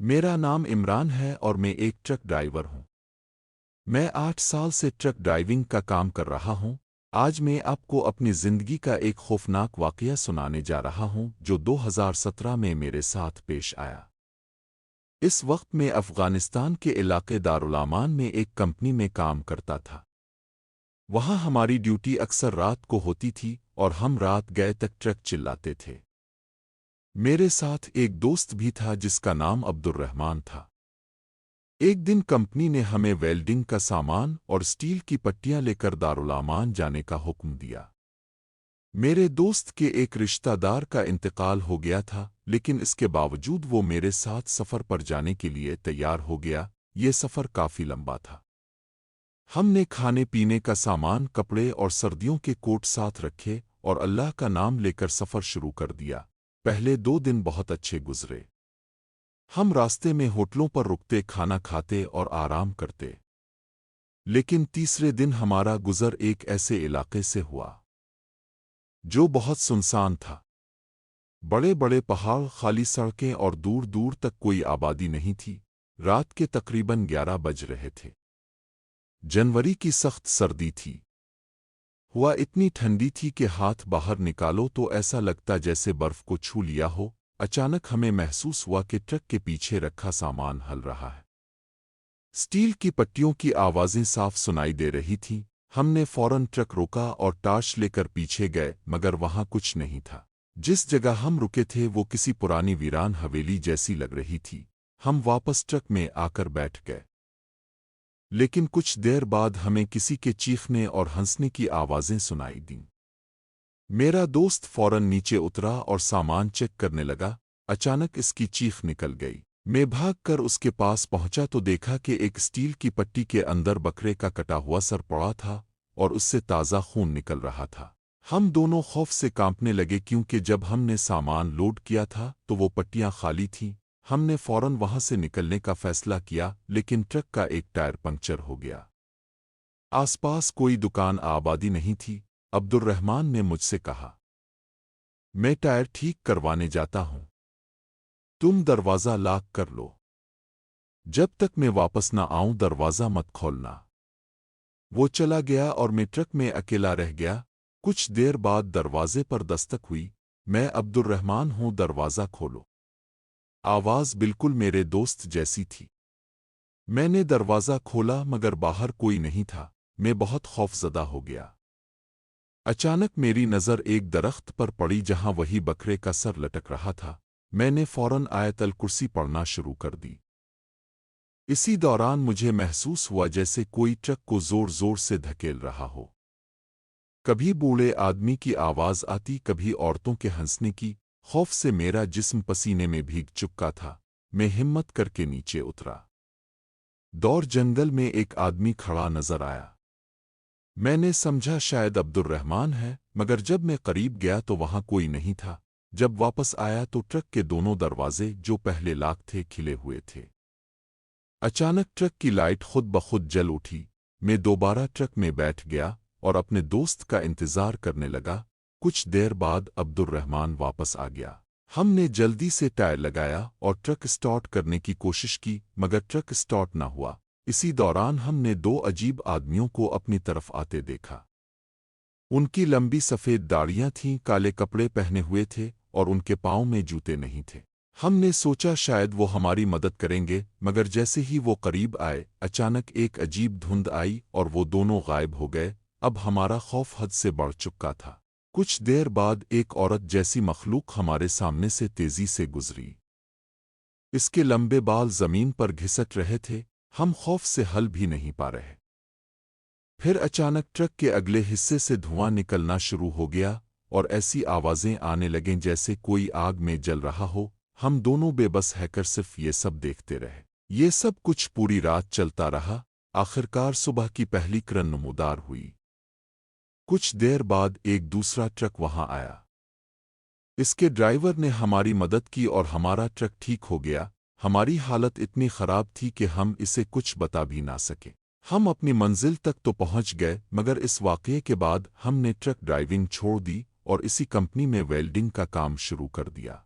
میرا نام عمران ہے اور میں ایک ٹرک ڈرائیور ہوں۔ میں 8 سال سے ٹرک ڈرائیونگ کا کام کر رہا ہوں۔ آج میں آپ کو اپنی زندگی کا ایک خوفناک واقعہ سنانے جا رہا ہوں جو 2017 میں میرے ساتھ پیش آیا۔ اس وقت میں افغانستان کے علاقے دارالامان میں ایک کمپنی میں کام کرتا تھا۔ وہاں ہماری ڈیوٹی اکثر رات کو ہوتی تھی اور ہم رات گئے تک ٹرک چلاتے تھے۔ میرے ساتھ ایک دوست بھی تھا جس کا نام عبد الرحمان تھا۔ ایک دن کمپنی نے ہمیں ویلڈنگ کا سامان اور سٹیل کی پٹیاں لے کر دارالامان جانے کا حکم دیا۔ میرے دوست کے ایک رشتہ دار کا انتقال ہو گیا تھا، لیکن اس کے باوجود وہ میرے ساتھ سفر پر جانے کے لیے تیار ہو گیا۔ یہ سفر کافی لمبا تھا۔ ہم نے کھانے پینے کا سامان، کپڑے اور سردیوں کے کوٹ ساتھ رکھے اور اللہ کا نام لے کر سفر شروع کر دیا۔ پہلے 2 دن بہت اچھے گزرے۔ ہم راستے میں ہوٹلوں پر رکتے، کھانا کھاتے اور آرام کرتے۔ لیکن تیسرے دن ہمارا گزر ایک ایسے علاقے سے ہوا جو بہت سنسان تھا۔ بڑے بڑے پہاڑ، خالی سڑکیں اور دور دور تک کوئی آبادی نہیں تھی۔ رات کے تقریباً 11 بج رہے تھے۔ جنوری کی سخت سردی تھی۔ ہوا اتنی ٹھنڈی تھی کہ ہاتھ باہر نکالو تو ایسا لگتا جیسے برف کو چھو لیا ہو۔ اچانک ہمیں محسوس ہوا کہ ٹرک کے پیچھے رکھا سامان ہل رہا ہے۔ سٹیل کی پٹیوں کی آوازیں صاف سنائی دے رہی تھیں۔ ہم نے فوراً ٹرک روکا اور ٹارچ لے کر پیچھے گئے، مگر وہاں کچھ نہیں تھا۔ جس جگہ ہم رکے تھے وہ کسی پرانی ویران حویلی جیسی لگ رہی تھی۔ ہم واپس ٹرک میں آ کر بیٹھ گئے، لیکن کچھ دیر بعد ہمیں کسی کے چیخنے اور ہنسنے کی آوازیں سنائی دیں۔ میرا دوست فوراً نیچے اترا اور سامان چیک کرنے لگا۔ اچانک اس کی چیخ نکل گئی۔ میں بھاگ کر اس کے پاس پہنچا تو دیکھا کہ ایک سٹیل کی پٹی کے اندر بکرے کا کٹا ہوا سر پڑا تھا اور اس سے تازہ خون نکل رہا تھا۔ ہم دونوں خوف سے کانپنے لگے کیونکہ جب ہم نے سامان لوڈ کیا تھا تو وہ پٹیاں خالی تھیں۔ ہم نے فوراً وہاں سے نکلنے کا فیصلہ کیا، لیکن ٹرک کا ایک ٹائر پنکچر ہو گیا۔ آس پاس کوئی دکان آبادی نہیں تھی۔ عبد الرحمان نے مجھ سے کہا، میں ٹائر ٹھیک کروانے جاتا ہوں، تم دروازہ لاک کر لو۔ جب تک میں واپس نہ آؤں دروازہ مت کھولنا۔ وہ چلا گیا اور میں ٹرک میں اکیلا رہ گیا۔ کچھ دیر بعد دروازے پر دستک ہوئی۔ میں عبد الرحمان ہوں، دروازہ کھولو۔ آواز بالکل میرے دوست جیسی تھی۔ میں نے دروازہ کھولا مگر باہر کوئی نہیں تھا۔ میں بہت خوفزدہ ہو گیا۔ اچانک میری نظر ایک درخت پر پڑی جہاں وہی بکرے کا سر لٹک رہا تھا۔ میں نے فوراً آیت الکرسی پڑھنا شروع کر دی۔ اسی دوران مجھے محسوس ہوا جیسے کوئی ٹرک کو زور زور سے دھکیل رہا ہو۔ کبھی بوڑھے آدمی کی آواز آتی، کبھی عورتوں کے ہنسنے کی۔ خوف سے میرا جسم پسینے میں بھیگ چکا تھا۔ میں ہمت کر کے نیچے اترا۔ دور جنگل میں ایک آدمی کھڑا نظر آیا۔ میں نے سمجھا شاید عبد الرحمان ہے، مگر جب میں قریب گیا تو وہاں کوئی نہیں تھا۔ جب واپس آیا تو ٹرک کے دونوں دروازے جو پہلے لاک تھے کھلے ہوئے تھے۔ اچانک ٹرک کی لائٹ خود بخود جل اٹھی۔ میں دوبارہ ٹرک میں بیٹھ گیا اور اپنے دوست کا انتظار کرنے لگا۔ کچھ دیر بعد عبد الرحمان واپس آ گیا۔ ہم نے جلدی سے ٹائر لگایا اور ٹرک سٹارٹ کرنے کی کوشش کی، مگر ٹرک سٹارٹ نہ ہوا۔ اسی دوران ہم نے 2 عجیب آدمیوں کو اپنی طرف آتے دیکھا۔ ان کی لمبی سفید داڑھیاں تھیں، کالے کپڑے پہنے ہوئے تھے اور ان کے پاؤں میں جوتے نہیں تھے۔ ہم نے سوچا شاید وہ ہماری مدد کریں گے، مگر جیسے ہی وہ قریب آئے اچانک ایک عجیب دھند آئی اور وہ دونوں غائب ہو گئے۔ اب ہمارا خوف حد سے بڑھ چکا تھا۔ کچھ دیر بعد ایک عورت جیسی مخلوق ہمارے سامنے سے تیزی سے گزری۔ اس کے لمبے بال زمین پر گھسٹ رہے تھے۔ ہم خوف سے ہل بھی نہیں پا رہے۔ پھر اچانک ٹرک کے اگلے حصے سے دھواں نکلنا شروع ہو گیا اور ایسی آوازیں آنے لگیں جیسے کوئی آگ میں جل رہا ہو۔ ہم دونوں بے بس ہے کر صرف یہ سب دیکھتے رہے۔ یہ سب کچھ پوری رات چلتا رہا۔ آخرکار صبح کی پہلی کرن نمودار ہوئی۔ کچھ دیر بعد ایک دوسرا ٹرک وہاں آیا۔ اس کے ڈرائیور نے ہماری مدد کی اور ہمارا ٹرک ٹھیک ہو گیا۔ ہماری حالت اتنی خراب تھی کہ ہم اسے کچھ بتا بھی نہ سکے۔ ہم اپنی منزل تک تو پہنچ گئے، مگر اس واقعے کے بعد ہم نے ٹرک ڈرائیونگ چھوڑ دی اور اسی کمپنی میں ویلڈنگ کا کام شروع کر دیا۔